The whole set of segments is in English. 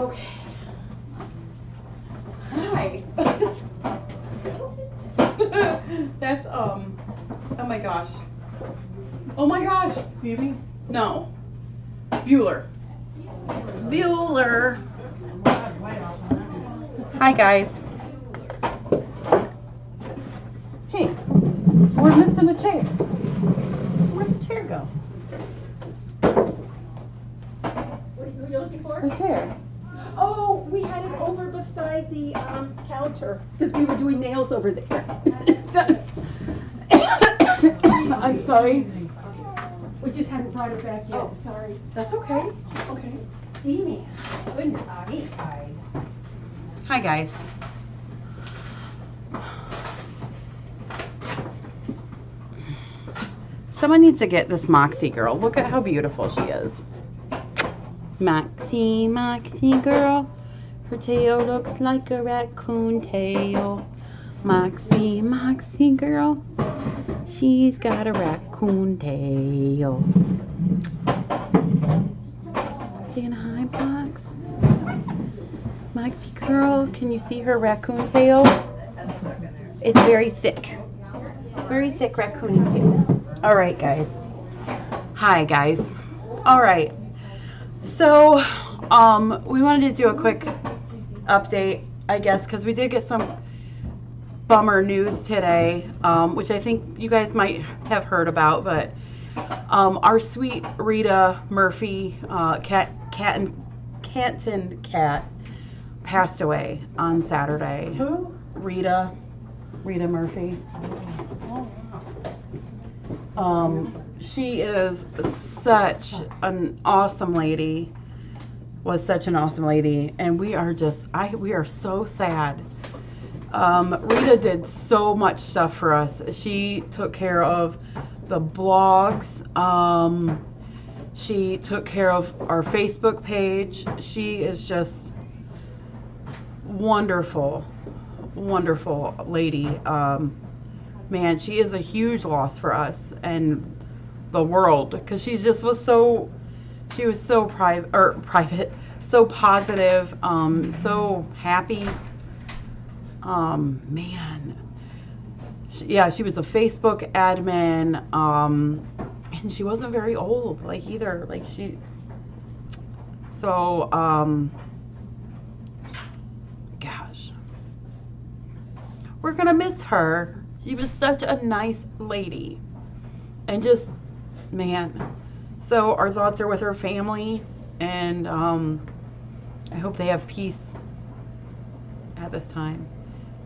Okay. Hi. That's oh my gosh. Oh my gosh. Phoebe? No. Bueller. Bueller. Hi guys. Hey, we're missing a chair. Where'd the chair go? What are you looking for? The chair. Oh, we had it over beside the counter because we were doing nails over there. I'm sorry. We just hadn't brought it back yet. Oh. Sorry. That's okay. Okay. Dee-man. Goodness, Hi guys. Someone needs to get this Moxie girl. Look at how beautiful she is. Moxie, Moxie girl. Her tail looks like a raccoon tail. Moxie, Moxie girl. She's got a raccoon tail. Saying hi, Mox. Moxie girl, can you see her raccoon tail? It's very thick. Very thick raccoon tail. All right, guys. Hi, guys. All right. So, we wanted to do a quick update, I guess, because we did get some bummer news today, which I think you guys might have heard about, but our sweet Rita Murphy, Canton cat, passed away on Saturday. Who? Rita Murphy. She is such an awesome lady, was such an awesome lady, and we are so sad. Rita did so much stuff for us. She took care of the blogs. She took care of our Facebook page. She is just wonderful, wonderful lady. Man, she is a huge loss for us and the world, because she just was so, she was so private, so positive, so happy. Man, yeah, she was a Facebook admin, and she wasn't very old, like, either, like, so, gosh, we're gonna miss her. She was such a nice lady, and just, man, so our thoughts are with her family, and I hope they have peace at this time,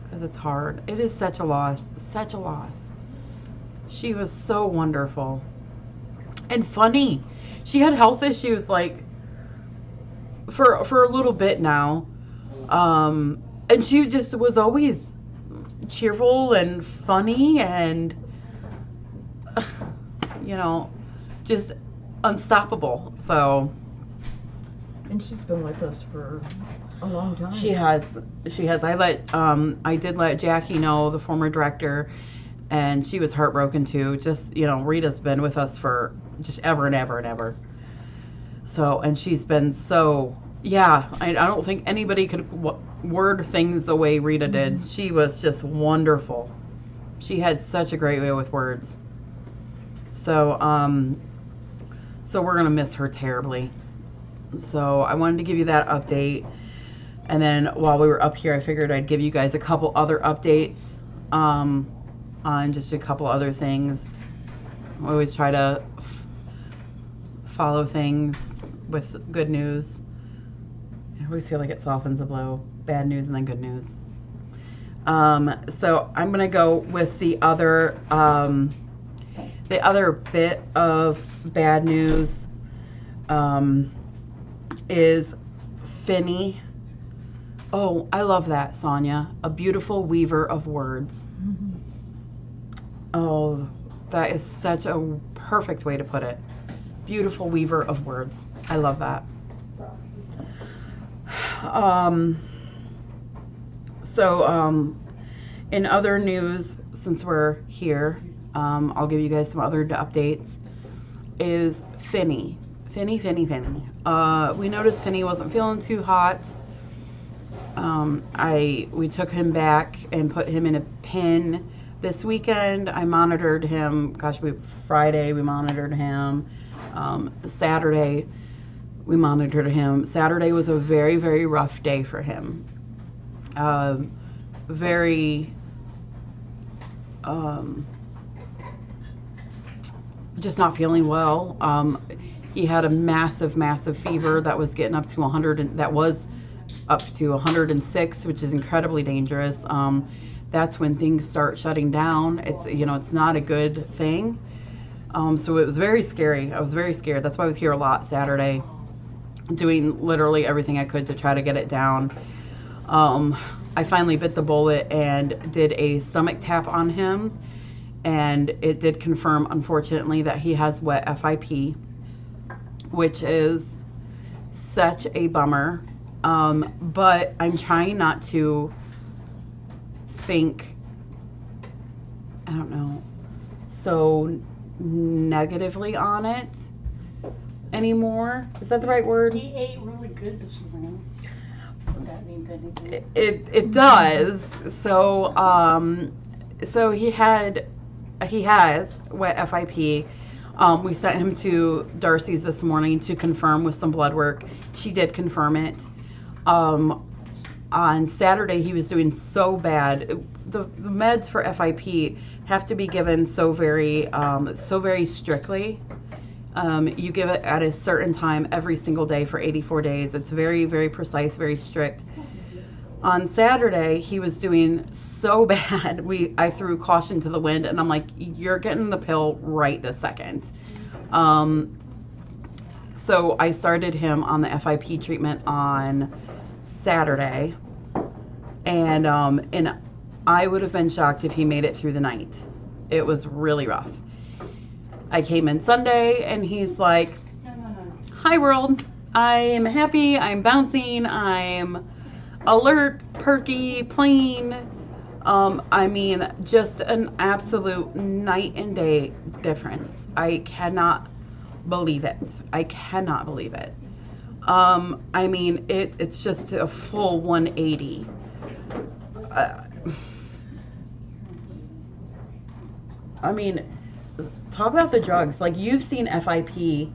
because it's hard. It is such a loss, such a loss. She was so wonderful and funny. She had health issues, like, for a little bit now, and she just was always cheerful and funny and you know, just unstoppable. So, and she's been with us for a long time. She has. I did let Jackie know, the former director, and she was heartbroken too. Just, you know, Rita's been with us for just ever and ever and ever. So, and she's been so, yeah, I don't think anybody could word things the way Rita did. She was just wonderful. She had such a great way with words. So, so we're going to miss her terribly. So I wanted to give you that update. And then while we were up here, I figured I'd give you guys a couple other updates, on just a couple other things. I always try to follow things with good news. I always feel like it softens the blow. Bad news and then good news. So I'm gonna go with the other bit of bad news, is Finny. Oh, I love that, Sonia. A beautiful weaver of words. Mm-hmm. Oh, that is such a perfect way to put it. Beautiful weaver of words. I love that. So, in other news, since we're here, I'll give you guys some other updates, is Finny. Finny. We noticed Finny wasn't feeling too hot. We took him back and put him in a pen this weekend. I monitored him. Friday we monitored him. Saturday we monitored him. Saturday was a very, very rough day for him. Just not feeling well. He had a massive fever that was getting up to 100, and that was up to 106, which is incredibly dangerous. That's when things start shutting down. It's not a good thing. So it was very scary. I was very scared. That's why I was here a lot Saturday, doing literally everything I could to try to get it down. I finally bit the bullet and did a stomach tap on him, and it did confirm, unfortunately, that he has wet FIP, which is such a bummer. But I'm trying not to think, I don't know, so negatively on it anymore. Is that the right word? He ate really good this morning. If that means anything. It does. So he has wet FIP. We sent him to Darcy's this morning to confirm with some blood work. She did confirm it. On Saturday, he was doing so bad. The meds for FIP have to be given so very strictly. You give it at a certain time every single day for 84 days. It's very, very precise, very strict. On Saturday, he was doing so bad. I threw caution to the wind, and I'm like, you're getting the pill right this second. So I started him on the FIP treatment on Saturday, and I would have been shocked if he made it through the night. It was really rough. I came in Sunday, and he's like, hi world, I am happy, I'm bouncing, I'm alert, perky, plain. Just an absolute night and day difference. I cannot believe it. It's just a full 180. Talk about the drugs. Like, you've seen FIP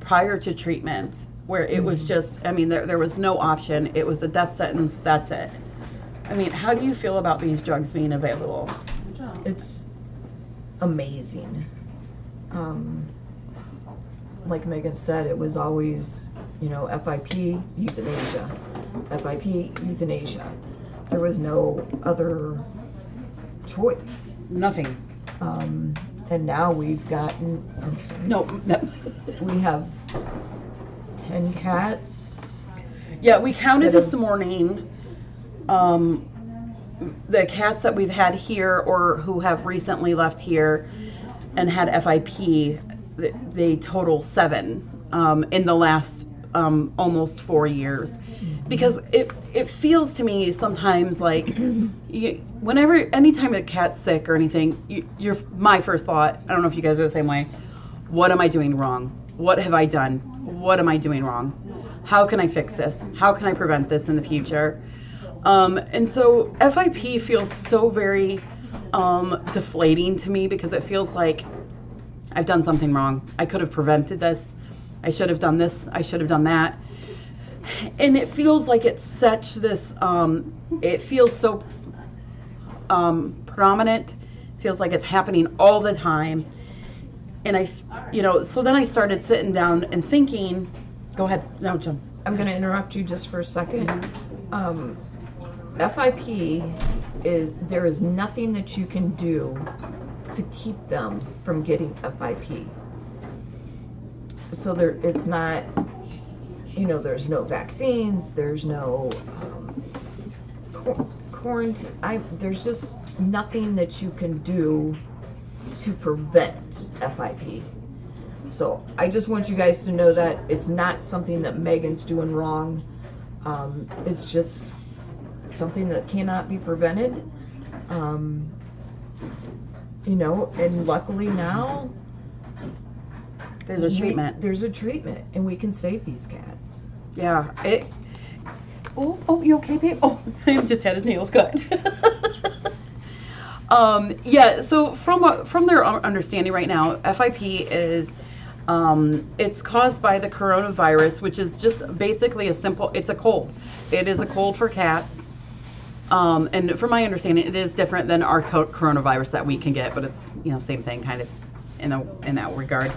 prior to treatment, where it was just, there was no option. It was a death sentence. That's it. How do you feel about these drugs being available? It's amazing. Like Megan said, it was always, FIP, euthanasia. FIP, euthanasia. There was no other choice. Nothing. And now we've gotten, No. we have 10 cats. Yeah, we counted this morning. The cats that we've had here or who have recently left here and had FIP, they total 7 in the last almost 4 years. Because it feels to me sometimes like anytime a cat's sick or anything, my first thought, I don't know if you guys are the same way, what am I doing wrong? What have I done? What am I doing wrong? How can I fix this? How can I prevent this in the future? And so FIP feels so very deflating to me, because it feels like I've done something wrong. I could have prevented this. I should have done this. I should have done that. And it feels like it's such this, it feels so prominent. It feels like it's happening all the time. And so then I started sitting down and thinking, go ahead, no, Jim. I'm going to interrupt you just for a second. FIP there is nothing that you can do to keep them from getting FIP. So it's not, there's no vaccines, there's no quarantine. There's just nothing that you can do to prevent FIP. So I just want you guys to know that it's not something that Megan's doing wrong. It's just something that cannot be prevented. And luckily now There's a treatment. There's a treatment, and we can save these cats. Yeah. Oh, you okay, babe? Oh, I just had his nails cut. Yeah. So from their understanding right now, FIP is it's caused by the coronavirus, which is just basically it's a cold. It is a cold for cats. And from my understanding, it is different than our coronavirus that we can get, but it's, same thing kind of in that regard.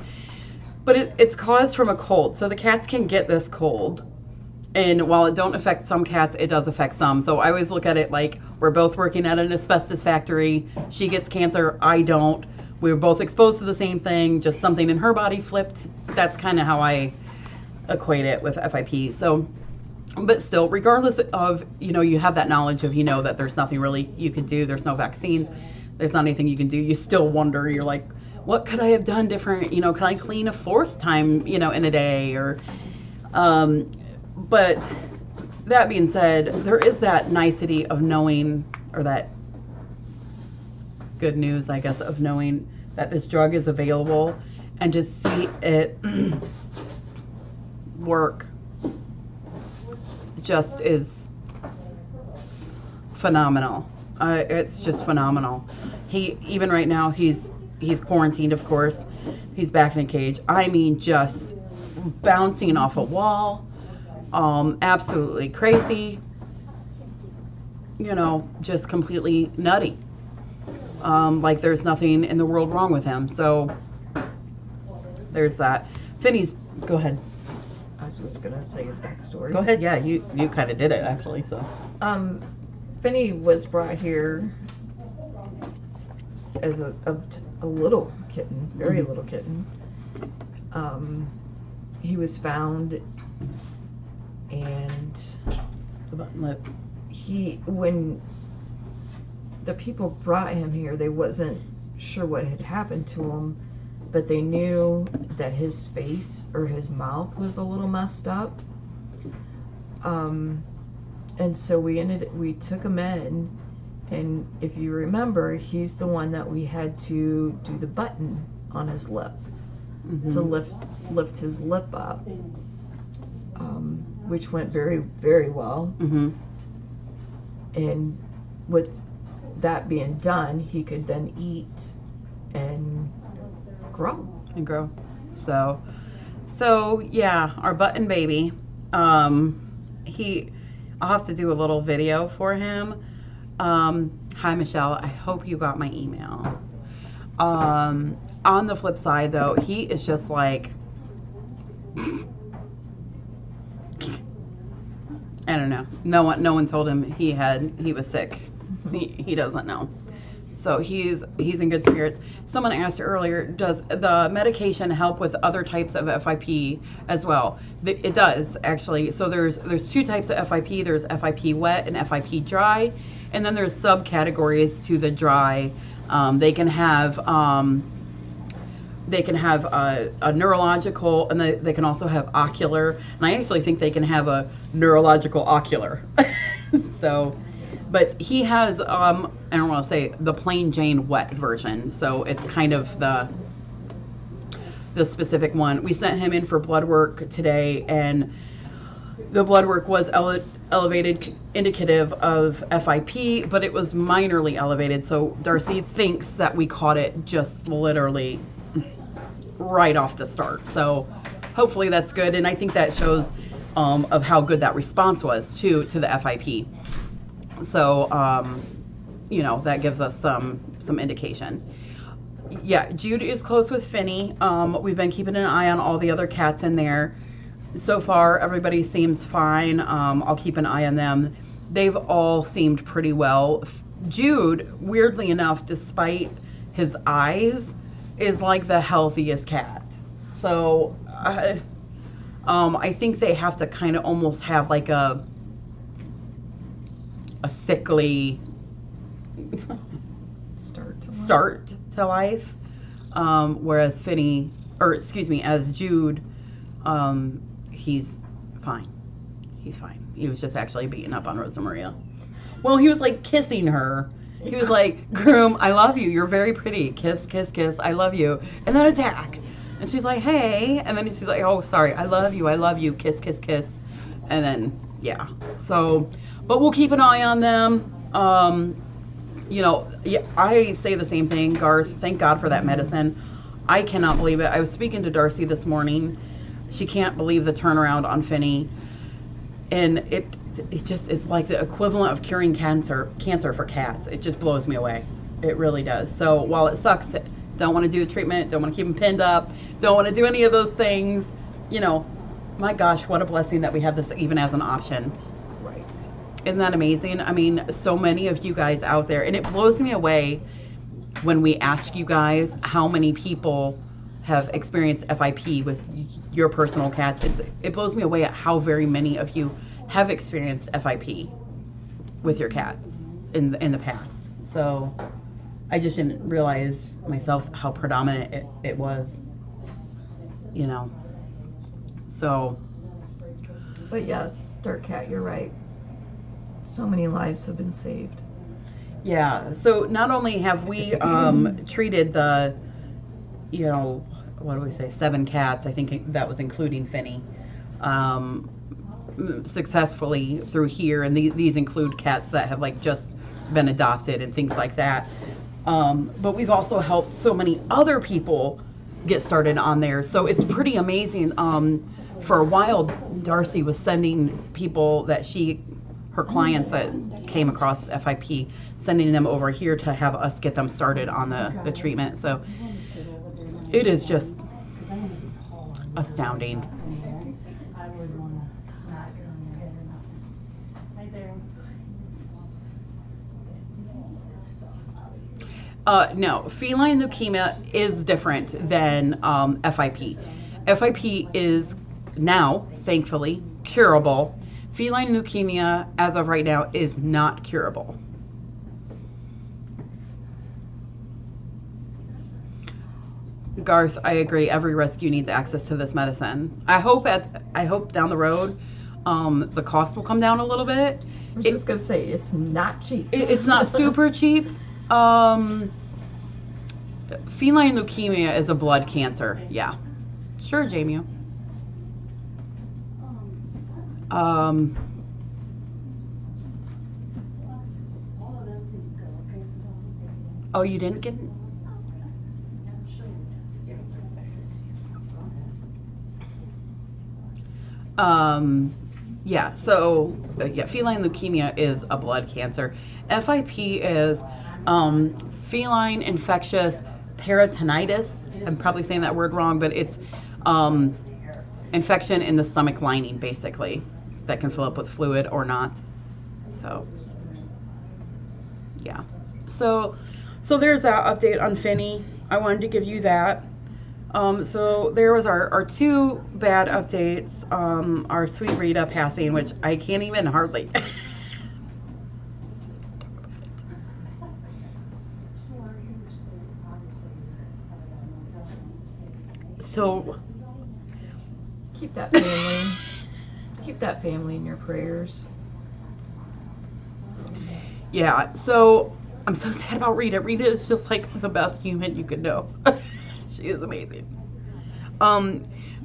But it's caused from a cold. So the cats can get this cold. And while it don't affect some cats, it does affect some. So I always look at it like we're both working at an asbestos factory. She gets cancer, I don't. We were both exposed to the same thing, just something in her body flipped. That's kind of how I equate it with FIP. So, but still, regardless of, you have that knowledge of, that there's nothing really you can do. There's no vaccines. There's not anything you can do. You still wonder, you're like, what could I have done different? Can I clean a fourth time, in a day? Or, but that being said, there is that nicety of knowing, or that good news, I guess, of knowing that this drug is available, and to see it work just is phenomenal. It's just phenomenal. Even right now, he's quarantined, of course. He's back in a cage. I mean, just bouncing off a wall. Absolutely crazy. Just completely nutty. Like there's nothing in the world wrong with him. So there's that. Finny's, go ahead. I was just gonna say his backstory. Go ahead. Yeah, you kind of did it actually. So Finny was brought here as a little kitten, very little kitten. He was found, and the button lip. When the people brought him here, they wasn't sure what had happened to him, but they knew that his face or his mouth was a little messed up. And so we took him in, and if you remember, he's the one that we had to do the button on his lip to lift his lip up, which went very, very well. And with that being done, he could then eat and grow. So yeah, our button baby. I'll have to do a little video for him. Hi Michelle, I hope you got my email. On the flip side though, he is just like, I don't know. No one told him he was sick. He doesn't know. So he's in good spirits. Someone asked earlier, does the medication help with other types of FIP as well? It does, actually. So there's two types of FIP. There's FIP wet and FIP dry, and then there's subcategories to the dry. They can have a neurological, and they can also have ocular. And I actually think they can have a neurological ocular. So. But he has, I don't want to say the plain Jane wet version. So it's kind of the specific one. We sent him in for blood work today, and the blood work was elevated, indicative of FIP, but it was minorly elevated. So Darcy thinks that we caught it just literally right off the start. So hopefully that's good. And I think that shows of how good that response was to the FIP. So, that gives us some indication. Yeah, Jude is close with Finny. We've been keeping an eye on all the other cats in there. So far, everybody seems fine. I'll keep an eye on them. They've all seemed pretty well. Jude, weirdly enough, despite his eyes, is like the healthiest cat. So, I think they have to kind of almost have like a sickly start to life, whereas Finny, as Jude, he's fine. He's fine. He was just actually beating up on Rosa Maria. Well, he was like kissing her. He was like, "Groom, I love you. You're very pretty. Kiss, kiss, kiss. I love you." And then attack. And she's like, hey. And then she's like, oh, sorry, I love you, kiss, kiss, kiss. And then, yeah. So, but we'll keep an eye on them. You know, yeah, I say the same thing, Garth. Thank God for that medicine. I cannot believe it. I was speaking to Darcy this morning. She can't believe the turnaround on Finny. And it just is like the equivalent of curing cancer for cats. It just blows me away. It really does. So while it sucks, don't want to do the treatment, don't want to keep them pinned up, don't want to do any of those things, you know, my gosh, what a blessing that we have this even as an option. Right. Isn't that amazing? I mean, so many of you guys out there, and it blows me away when we ask you guys how many people have experienced FIP with your personal cats. It blows me away at how very many of you have experienced FIP with your cats in the past. So I just didn't realize myself how predominant it was, you know. So. But yes, Dark Cat, you're right. So many lives have been saved. Yeah. So not only have we treated the, you know, what do we say, 7 cats, I think that was including Finny, successfully through here. And these include cats that have like just been adopted and things like that. But we've also helped so many other people get started on there. So it's pretty amazing. For a while, Darcy was sending people that her clients that came across FIP, sending them over here to have us get them started on the treatment. So it is just astounding. No, feline leukemia is different than FIP. FIP is now, thankfully, curable. Feline leukemia, as of right now, is not curable. Garth, I agree. Every rescue needs access to this medicine. I hope down the road, the cost will come down a little bit. I was just gonna say it's not cheap. It's not super cheap. Feline leukemia is a blood cancer. Yeah. Sure, Jamie. Oh, you didn't get it? Yeah, so, yeah, feline leukemia is a blood cancer. FIP is feline infectious peritonitis. I'm probably saying that word wrong, but it's infection in the stomach lining, basically, that can fill up with fluid or not. So, yeah. So there's that update on Finny. I wanted to give you that. So there was our 2 bad updates. Our sweet Rita passing, which I can't even hardly. So keep that family in your prayers. Yeah, so I'm so sad about Rita. Rita is just like the best human you could know. She is amazing.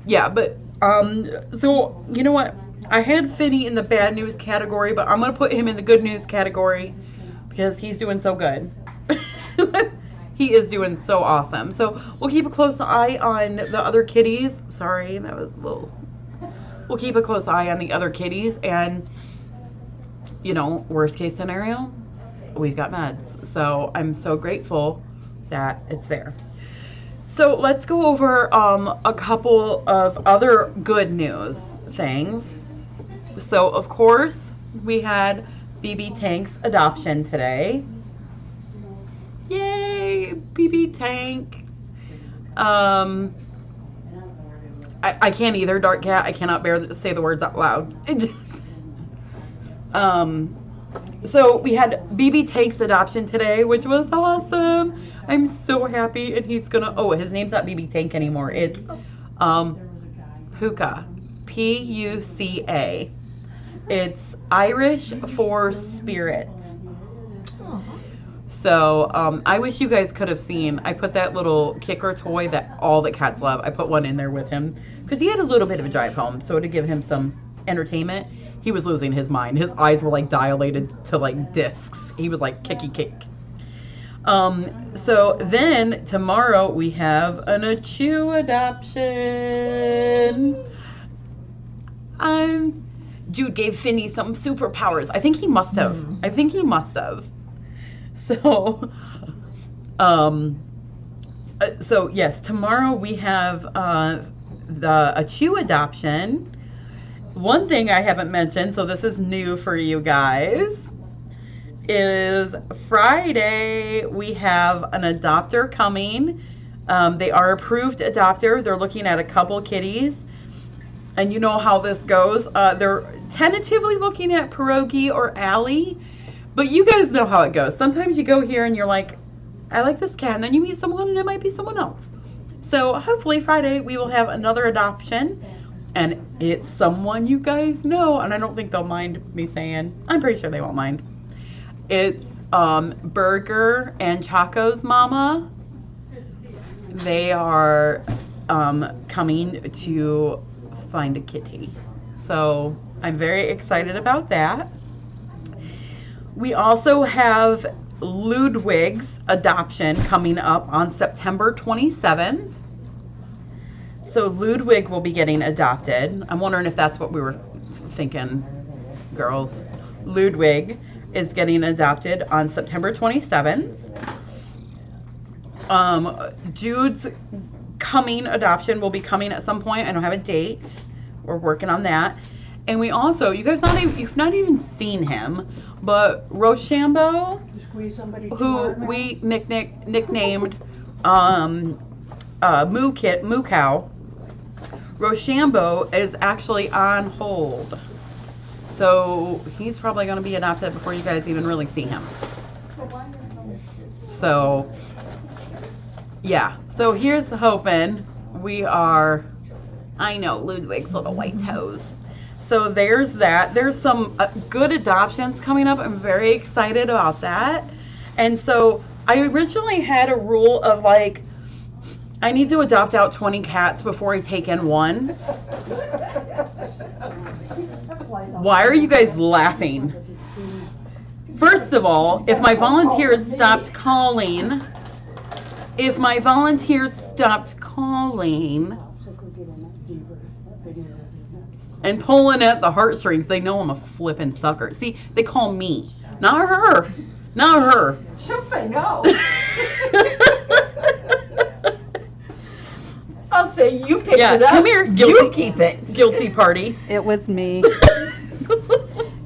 Yeah, but so you know what? I had Finny in the bad news category, but I'm gonna put him in the good news category because he's doing so good. He is doing so awesome. So we'll keep a close eye on the other kitties. Sorry, that was a little. We'll keep a close eye on the other kitties, and you know, worst case scenario, we've got meds. So I'm so grateful that it's there. So let's go over a couple of other good news things. So of course we had BB Tank's adoption today. Yay, BB Tank. I can't either, Dark Cat. I cannot bear to say the words out loud. It just, so we had BB Tank's adoption today, which was awesome. I'm so happy, and he's gonna, oh, his name's not BB Tank anymore. It's Puka, P-U-C-A. It's Irish for spirit. So I wish you guys could have seen. I put that little kicker toy that all the cats love. I put one in there with him because he had a little bit of a drive home. So to give him some entertainment, he was losing his mind. His eyes were like dilated to like discs. He was like kicky kick. So then tomorrow we have an Achu adoption. Jude gave Finny some superpowers. I think he must have. So, so yes, tomorrow we have the Achu adoption. One thing I haven't mentioned, so this is new for you guys, is Friday we have an adopter coming. They are approved adopter. They're looking at a couple kitties. And you know how this goes. They're tentatively looking at Pierogi or Allie. But you guys know how it goes. Sometimes you go here and you're like, I like this cat. And then you meet someone and it might be someone else. So hopefully Friday we will have another adoption. And it's someone you guys know. And I don't think they'll mind me saying. I'm pretty sure they won't mind. It's Burger and Chaco's mama. They are coming to find a kitty. So I'm very excited about that. We also have Ludwig's adoption coming up on September 27th. So Ludwig will be getting adopted. I'm wondering if that's what we were thinking, girls. Ludwig is getting adopted on September 27th. Jude's coming adoption will be coming at some point. I don't have a date. We're working on that. And we also, you guys you've not even seen him, but Rochambeau, who we nicknamed Moo Cow, Rochambeau is actually on hold. So he's probably going to be adopted before you guys even really see him. So yeah, so here's hoping. We are, I know, Ludwig's little white toes. So there's that. There's some good adoptions coming up. I'm very excited about that. And so I originally had a rule of like, I need to adopt out 20 cats before I take in one. Why are you guys laughing? First of all, if my volunteers stopped calling, and pulling at the heartstrings, they know I'm a flippin' sucker. See, they call me, not her. Not her. She'll say no. I'll say you picked it up. Come here, guilty, you keep it. Guilty party. It was me.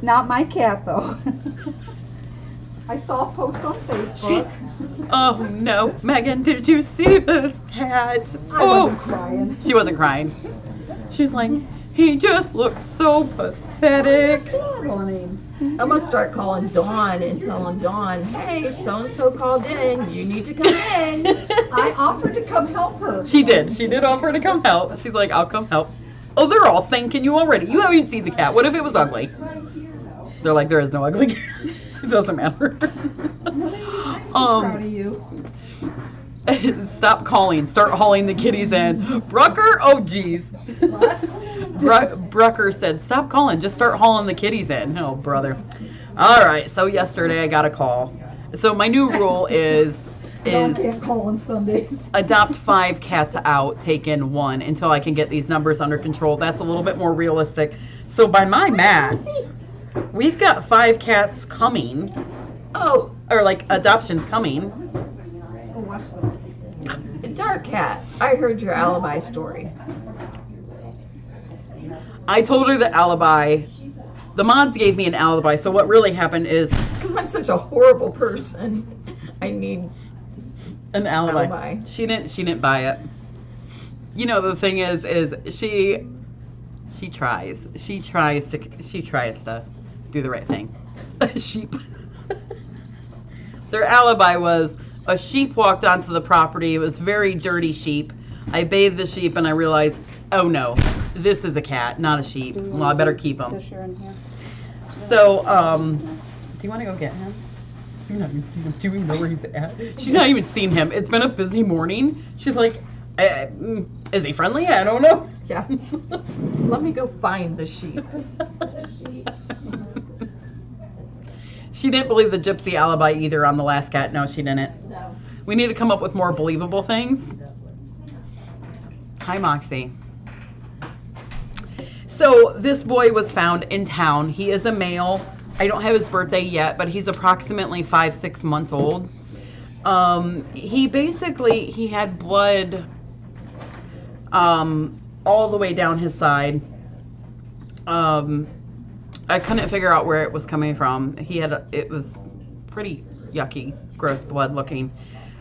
Not my cat, though. I saw a post on Facebook. Oh no, Megan, did you see this cat? I wasn't crying. She wasn't crying. She's like, he just looks so pathetic. I'm gonna start calling Dawn and telling Dawn, hey, so-and-so called in, you need to come in. I offered to come help her. She did offer to come help. She's like, I'll come help. Oh, they're all thanking you already. You haven't even seen the cat. What if it was ugly? They're like, there is no ugly cat. It doesn't matter. Proud of you. Stop calling. Start hauling the kitties in. Brucker? Oh, geez. Brucker said, stop calling. Just start hauling the kitties in. Oh, brother. All right. So yesterday I got a call. So my new rule is Can't call on Sundays. adopt 5 cats out, take in 1 until I can get these numbers under control. That's a little bit more realistic. So by my math, we've got 5 cats coming. Oh, Or like adoptions coming. Oh, watch them. Dark Cat, I heard your alibi story. I told her the alibi. The mods gave me an alibi. So what really happened is Because I'm such a horrible person. I need an alibi. Alibi. She didn't buy it. You know, the thing is she tries. She tries to do the right thing. A sheep. Their alibi was a sheep walked onto the property. It was very dirty sheep. I bathed the sheep and I realized, oh no, this is a cat, not a sheep. Well, I better keep him. Fisher in here. So, do you want to go get him? You're not even seeing him. Do you even know where he's at? She's not even seen him. It's been a busy morning. She's like, is he friendly? I don't know. Yeah. Let me go find the sheep. She didn't believe the gypsy alibi either on the last cat. No, she didn't. No. We need to come up with more believable things. Hi, Moxie. So this boy was found in town. He is a male. I don't have his birthday yet, but he's approximately 5-6 months old. He had blood all the way down his side. I couldn't figure out where it was coming from. It was pretty yucky, gross blood looking.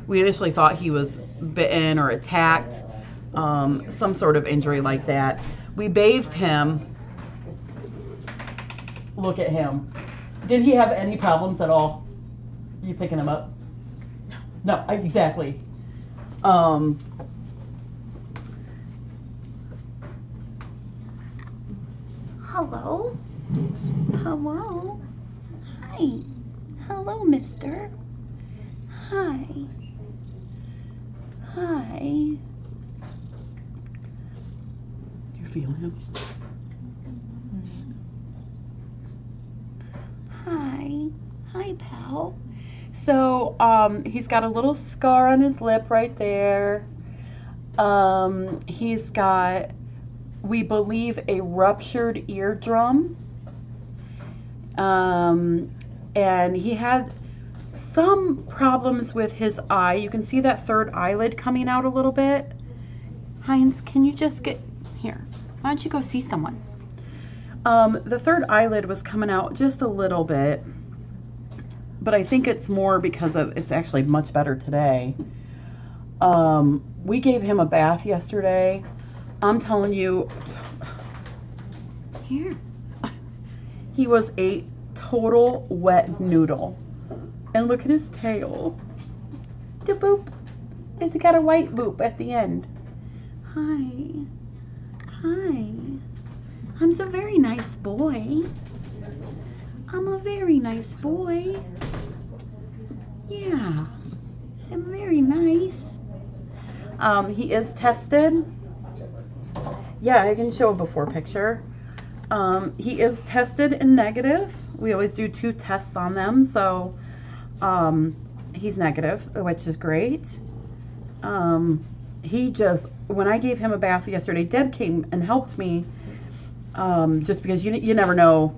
We initially thought he was bitten or attacked, some sort of injury like that. We bathed him. Look at him. Did he have any problems at all? You picking him up? No, exactly. Hello? Hello? Hi. Hello, mister. Hi. Hi. You feel him? Hi. Hi, pal. So, he's got a little scar on his lip right there. He's got, we believe, a ruptured eardrum. And he had some problems with his eye. You can see that third eyelid coming out a little bit. Heinz, can you just get here? Why don't you go see someone? The third eyelid was coming out just a little bit, but I think it's more because it's actually much better today. We gave him a bath yesterday. I'm telling you, here, he was a total wet noodle. And look at his tail. The boop. Has he got a white boop at the end? Hi. Hi. I'm a very nice boy. I'm a very nice boy. Yeah. I'm very nice. He is tested. Yeah, I can show a before picture. He is tested and negative. We always do 2 tests on them, so he's negative, which is great. When I gave him a bath yesterday, Deb came and helped me, just because you never know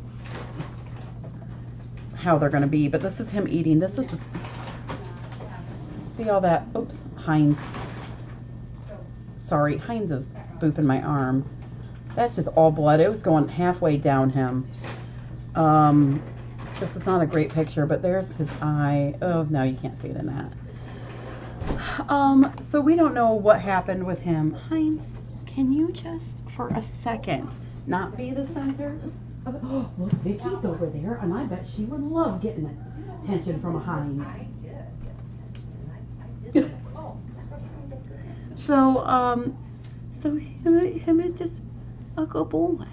how they're going to be. But this is him eating. This is, see all that? Oops, Heinz. Sorry, Heinz is booping my arm. That's just all blood. It was going halfway down him. This is not a great picture, but there's his eye. Oh, no, you can't see it in that. So we don't know what happened with him. Heinz, can you just, for a second, not be the center of it? Oh, look, Vicky's over there, and I bet she would love getting attention from a Heinz. So him is just a good boy.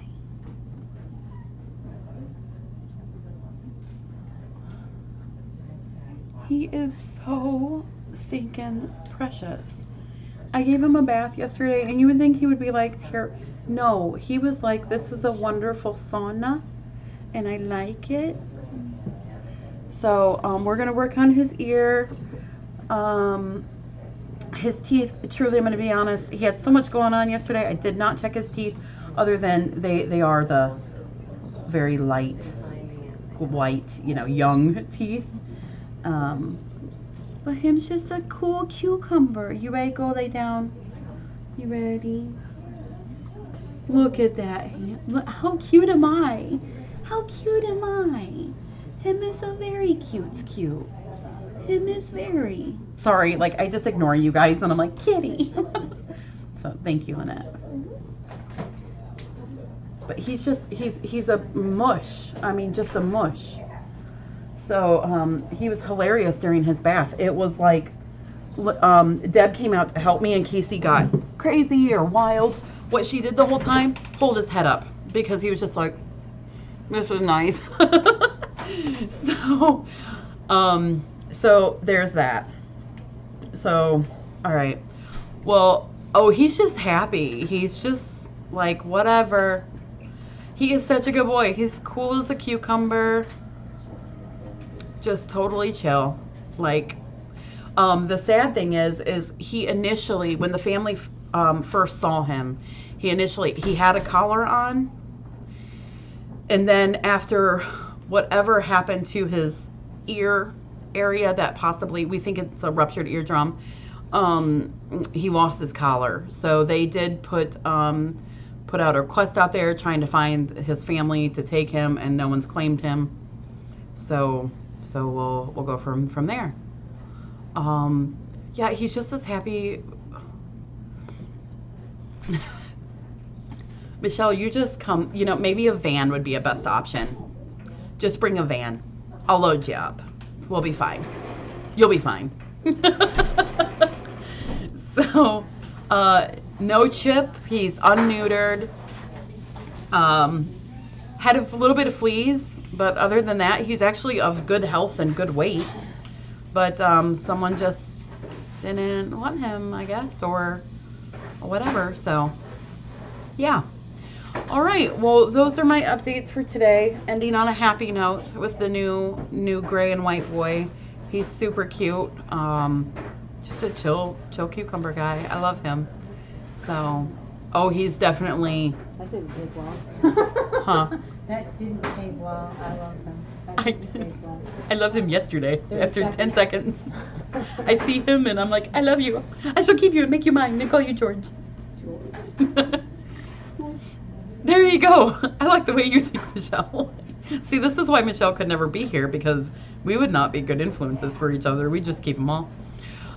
He is so stinking precious. I gave him a bath yesterday, and you would think he would be like, no, he was like, this is a wonderful sauna, and I like it. So we're going to work on his ear. His teeth, truly, I'm going to be honest, he had so much going on yesterday. I did not check his teeth, other than they are the very light, white, young teeth. But him's just a cool cucumber. You ready to go lay down? You ready? Look at that. Look, how cute am I? How cute am I? Him is a very cute. Him is very. Sorry, like I just ignore you guys and I'm like, kitty. So thank you, Lynette. But he's a mush. I mean, just a mush. So he was hilarious during his bath. It was like Deb came out to help me in case he got crazy or wild. What she did the whole time, hold his head up, because he was just like, this is nice. So So there's that. So, all right. Well, oh, he's just happy. He's just like, whatever. He is such a good boy. He's cool as a cucumber. Just totally chill. Like, the sad thing is he initially, when the family first saw him, he had a collar on. And then after whatever happened to his ear area that possibly, we think it's a ruptured eardrum, he lost his collar. So they did put out a request out there trying to find his family to take him, and no one's claimed him. So we'll go from there. Yeah, he's just as happy. Michelle, you just come, maybe a van would be a best option. Just bring a van. I'll load you up. We'll be fine. You'll be fine. So, no chip. He's unneutered. Had a little bit of fleas, but other than that, he's actually of good health and good weight. But someone just didn't want him, I guess, or whatever. So, yeah. All right. Well, those are my updates for today. Ending on a happy note with the new gray and white boy. He's super cute. Just a chill cucumber guy. I love him. So, oh, he's definitely. That didn't take well. Huh. That didn't take well. I love him. That didn't take well. I loved him yesterday. There After was 10 seconds, I see him and I'm like, I love you. I shall keep you and make you mine and call you George. There you go. I like the way you think, Michelle. See, this is why Michelle could never be here, because we would not be good influences for each other. We just keep them all.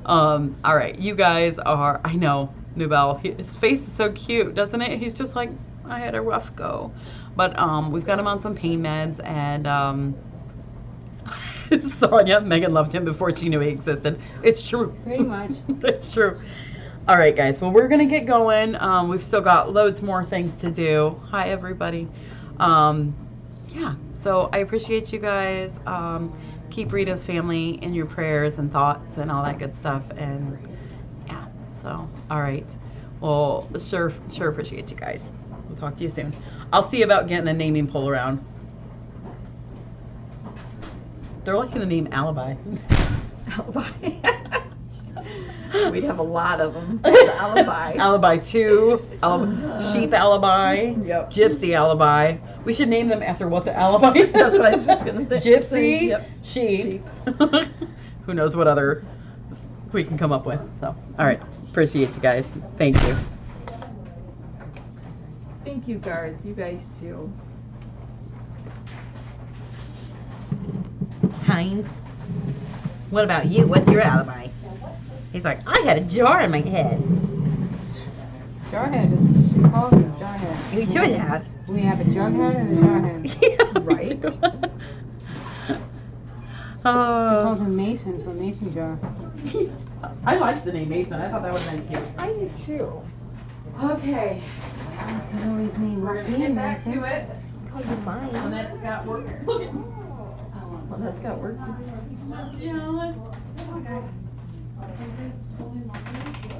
All right, you guys are, I know, Nubel, his face is so cute, doesn't it? He's just like, I had a rough go. But we've got him on some pain meds, and Sonia, Megan loved him before she knew he existed. It's true. Pretty much. It's true. All right, guys. Well, we're going to get going. We've still got loads more things to do. Hi, everybody. Yeah, so I appreciate you guys. Keep Rita's family in your prayers and thoughts and all that good stuff. And, yeah, so, all right. Well, sure appreciate you guys. We'll talk to you soon. I'll see about getting a naming poll around. They're liking the name Alibi. Alibi. We'd have a lot of them. Alibi. Alibi 2, Sheep Alibi, Yep. Gypsy Alibi. We should name them after what the alibi is. That's what I was just going to Gypsy, say. Yep. Sheep. Who knows what other we can come up with. So, all right. Appreciate you guys. Thank you. Thank you, Garth. You guys too. Heinz, what about you? What's your alibi? He's like, I had a jar in my head. Jarhead is she calls him Jarhead. You should have. We have a jughead and a jarhead. Yeah, Right. We called him Mason for Mason jar. I liked the name Mason. I thought that would have been cute. I do too. Okay. I could always name We're gonna me get back Mason. to it. Call you mine. Lynette's got work. Look at. Well, that's got work to do. Yeah. Okay.